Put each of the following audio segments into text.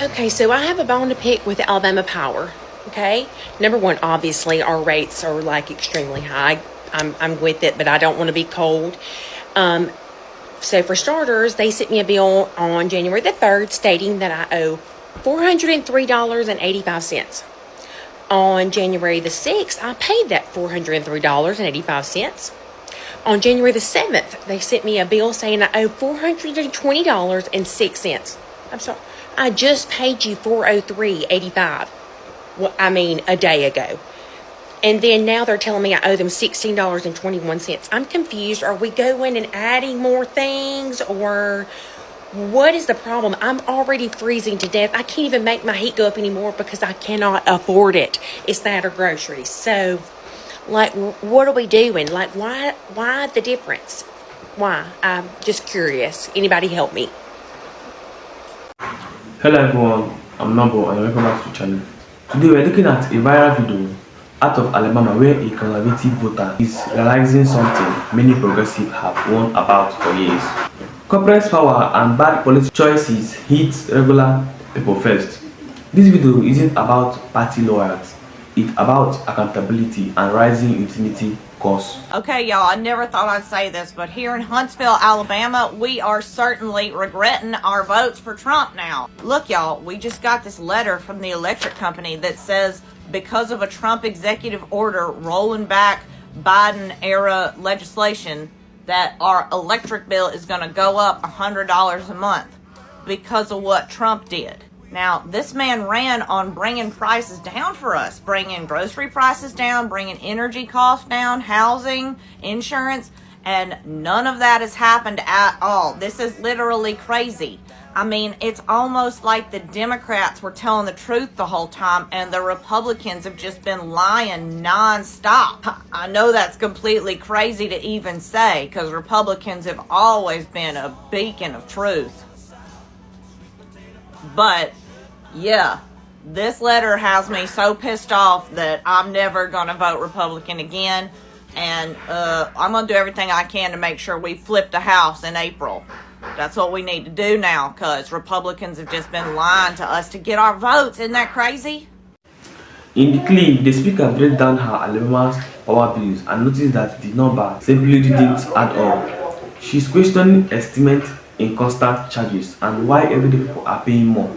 Okay, so I have a bone to pick with Alabama Power. Okay, number one, obviously our rates are like extremely high. I'm with it, but I don't want to be cold. Um, so for starters, they sent me a bill on January the 3rd stating that I owe $403.85. On January the 6th, I paid that $403.85. On January the 7th, they sent me a bill saying I owe $420.06. I'm sorry. I just paid you $403.85. Well, I mean, a day ago. And then now they're telling me I owe them $16.21. I'm confused. Are we going and adding more things, or what is the problem? I'm already freezing to death. I can't even make my heat go up anymore because I cannot afford it. It's that or groceries. So, like, what are we doing? Like, why the difference? Why? I'm just curious. Anybody help me? Hello everyone, I'm Nobo and welcome back to the channel. Today we're looking at a viral video out of Alabama where a conservative voter is realizing something many progressives have warned about for years. Corporate power and bad policy choices hit regular people first. This video isn't about party loyalty, it's about accountability and rising utility costs. Okay, y'all, I never thought I'd say this, but here in Huntsville, Alabama, we are certainly regretting our votes for Trump now. Look, y'all, we just got this letter from the electric company that says because of a Trump executive order rolling back Biden-era legislation that our electric bill is going to go up $100 a month because of what Trump did. Now, this man ran on bringing prices down for us, bringing grocery prices down, bringing energy costs down, housing, insurance, and none of that has happened at all. This is literally crazy. I mean, it's almost like the Democrats were telling the truth the whole time and the Republicans have just been lying nonstop. I know that's completely crazy to even say because Republicans have always been a beacon of truth. But yeah, this letter has me so pissed off that I'm never going to vote Republican again. And I'm going to do everything I can to make sure we flip the House in April. That's what we need to do now because Republicans have just been lying to us to get our votes. Isn't that crazy? In the clip, the speaker breaks down her Alabama's power bills and noticed that the number simply didn't add up. She's questioning estimates in constant charges and why everyday people are paying more.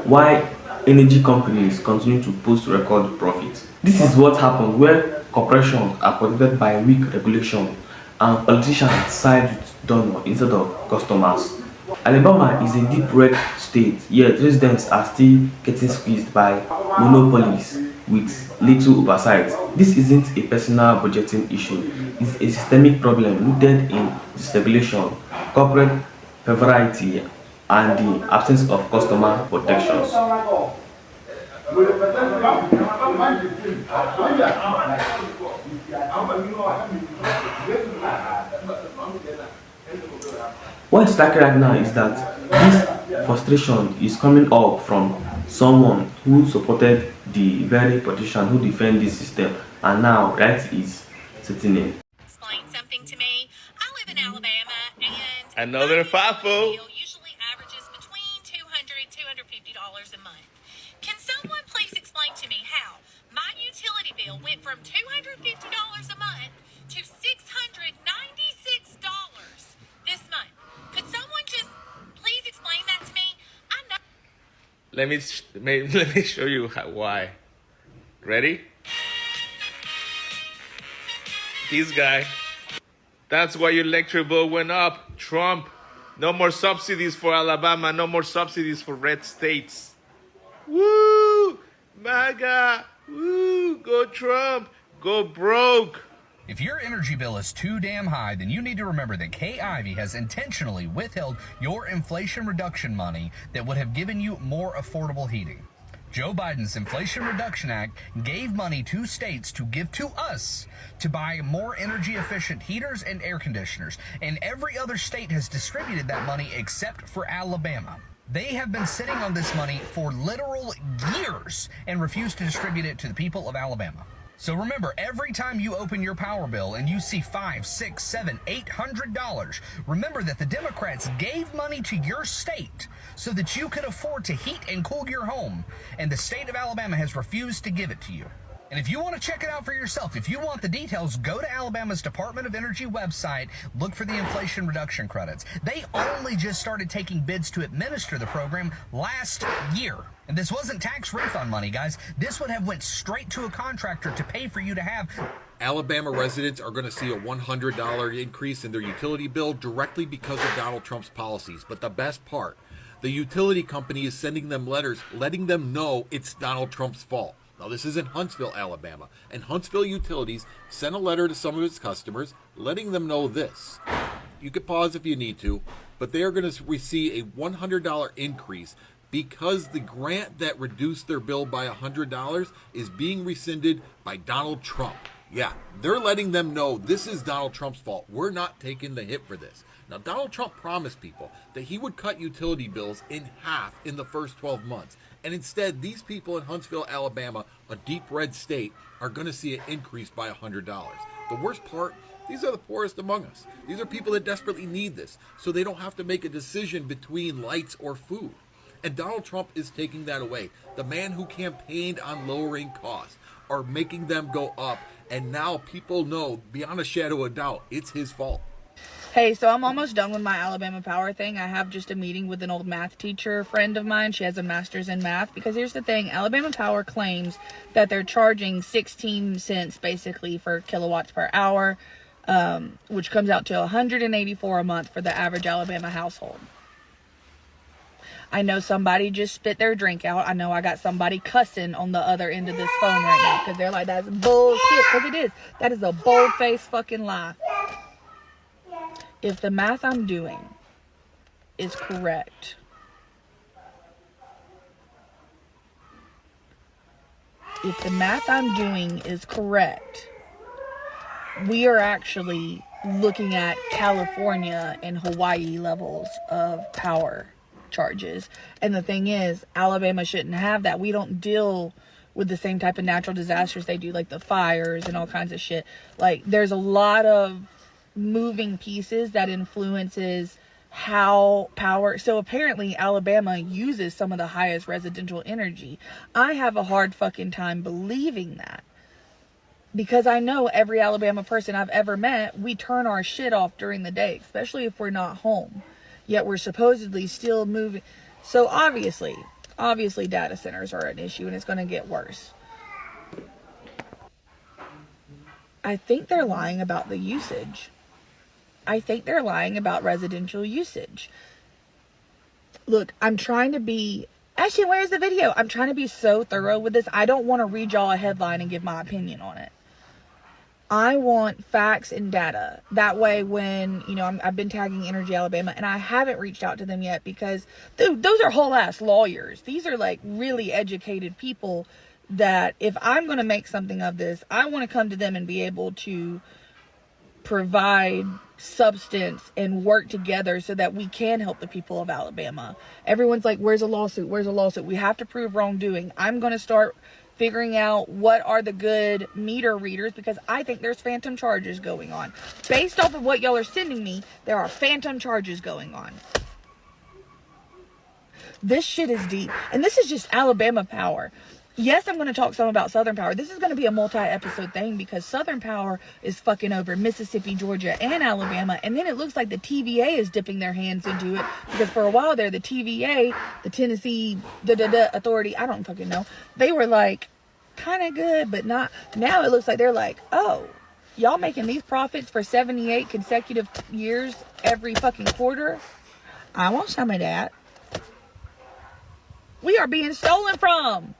Why energy companies continue to post record profits. This is what happens where corporations are protected by weak regulation and politicians side with donors instead of customers. Alabama is a deep red state, yet residents are still getting squeezed by monopolies with little oversight. This isn't a personal budgeting issue, it's a systemic problem rooted in deregulation, corporate perverity, and the absence of customer protections. What's striking right now is that this frustration is coming up from someone who supported the very politician who defend this system, and now right is sitting in. Explain something to me. I live in Alabama, and Another FAFO. Usually averages between $200 and $250 a month. Can someone please explain to me how my utility bill went from $250 a month to $696 this month? Could someone just please explain that to me? I know. Let me show you why. Ready? This guy. That's why your electric bill went up. Trump. No more subsidies for Alabama. No more subsidies for red states. Woo! MAGA! Woo! Go Trump! Go broke! If your energy bill is too damn high, then you need to remember that Kay Ivey has intentionally withheld your inflation reduction money that would have given you more affordable heating. Joe Biden's Inflation Reduction Act gave money to states to give to us to buy more energy efficient heaters and air conditioners, and every other state has distributed that money except for Alabama. They have been sitting on this money for literal years and refused to distribute it to the people of Alabama. So remember, every time you open your power bill and you see $500, $600, $700, $800, remember that the Democrats gave money to your state so that you could afford to heat and cool your home, and the state of Alabama has refused to give it to you. And if you want to check it out for yourself, if you want the details, go to Alabama's Department of Energy website, look for the Inflation Reduction Credits. They only just started taking bids to administer the program last year. And this wasn't tax refund money, guys. This would have went straight to a contractor to pay for you to have. Alabama residents are going to see a $100 increase in their utility bill directly because of Donald Trump's policies. But the best part, the utility company is sending them letters letting them know it's Donald Trump's fault. Now, this is in Huntsville, Alabama, and Huntsville Utilities sent a letter to some of its customers letting them know this. You can pause if you need to, but they are going to receive a $100 increase because the grant that reduced their bill by $100 is being rescinded by Donald Trump. Yeah, they're letting them know this is Donald Trump's fault. We're not taking the hit for this. Now, Donald Trump promised people that he would cut utility bills in half in the first 12 months. And instead, these people in Huntsville, Alabama, a deep red state, are going to see it increase by $100. The worst part, these are the poorest among us. These are people that desperately need this, so they don't have to make a decision between lights or food. And Donald Trump is taking that away. The man who campaigned on lowering costs are making them go up. And now people know, beyond a shadow of doubt, it's his fault. Hey, so I'm almost done with my Alabama Power thing. I have just a meeting with an old math teacher friend of mine. She has a master's in math. Because here's the thing. Alabama Power claims that they're charging 16 cents basically for kilowatts per hour, which comes out to $184 a month for the average Alabama household. I know somebody just spit their drink out. I know I got somebody cussing on the other end of this phone right now because they're like, that's bullshit. Because it is. That is a bold-faced fucking lie. If the math I'm doing is correct, we are actually looking at California and Hawaii levels of power charges. And the thing is, Alabama shouldn't have that. We don't deal with the same type of natural disasters they do, like the fires and all kinds of shit. Like, there's a lot of moving pieces that influences how power. So apparently Alabama uses some of the highest residential energy. I have a hard fucking time believing that, because I know every Alabama person I've ever met, we turn our shit off during the day, especially if we're not home, yet we're supposedly still moving. So obviously data centers are an issue, and it's going to get worse. I think they're lying about the usage. I think they're lying about residential usage. Look, I'm trying to be... Actually, where's the video? I'm trying to be so thorough with this. I don't want to read y'all a headline and give my opinion on it. I want facts and data. That way when, I've been tagging Energy Alabama, and I haven't reached out to them yet because, dude, those are whole ass lawyers. These are like really educated people that if I'm going to make something of this, I want to come to them and be able to provide substance and work together so that we can help the people of Alabama. Everyone's like, where's a lawsuit? Where's a lawsuit? We have to prove wrongdoing. I'm going to start figuring out what are the good meter readers, because I think there's phantom charges going on. Based off of what y'all are sending me, there are phantom charges going on. This shit is deep. And this is just Alabama Power. Yes, I'm going to talk some about Southern Power. This is going to be a multi-episode thing because Southern Power is fucking over Mississippi, Georgia, and Alabama. And then it looks like the TVA is dipping their hands into it because for a while there, the TVA, the Tennessee Authority, I don't fucking know. They were like kind of good, but not. Now it looks like they're like, oh, y'all making these profits for 78 consecutive years every fucking quarter? I want some of that. We are being stolen from.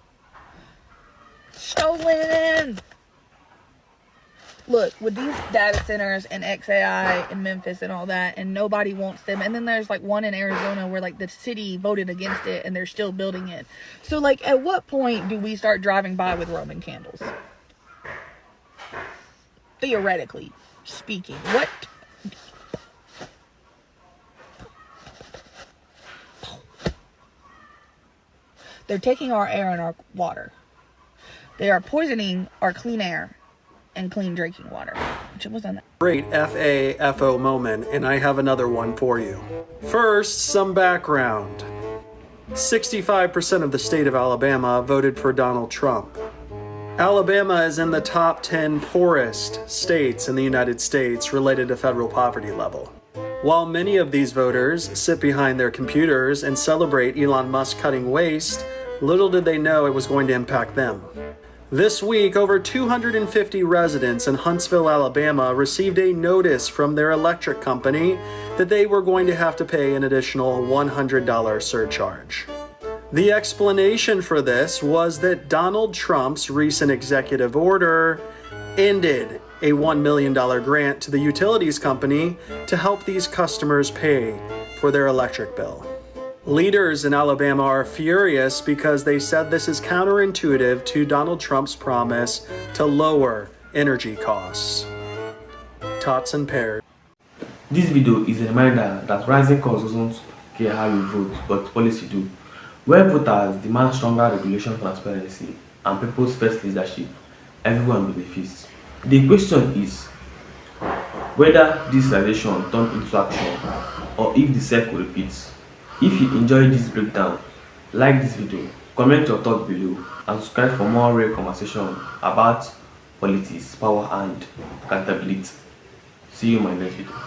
Stolen. Look, with these data centers and XAI in Memphis and all that, and nobody wants them, and then there's like one in Arizona where like the city voted against it and they're still building it. So like, at what point do we start driving by with Roman candles? Theoretically speaking, what? They're taking our air and our water. They are poisoning our clean air and clean drinking water, which it was on that. Great FAFO moment, and I have another one for you. First, some background. 65% of the state of Alabama voted for Donald Trump. Alabama is in the top 10 poorest states in the United States related to federal poverty level. While many of these voters sit behind their computers and celebrate Elon Musk cutting waste, little did they know it was going to impact them. This week, over 250 residents in Huntsville, Alabama received a notice from their electric company that they were going to have to pay an additional $100 surcharge. The explanation for this was that Donald Trump's recent executive order ended a $1 million grant to the utilities company to help these customers pay for their electric bill. Leaders in Alabama are furious because they said this is counterintuitive to Donald Trump's promise to lower energy costs. Tots and pears. This video is a reminder that rising costs doesn't care how you vote, but policy do. Where voters demand stronger regulation, transparency, and people's first leadership, everyone benefits. The question is whether this realization turns into action or if the cycle repeats. If you enjoyed this breakdown, like this video, comment your thoughts below, and subscribe for more real conversation about politics, power, and accountability. See you in my next video.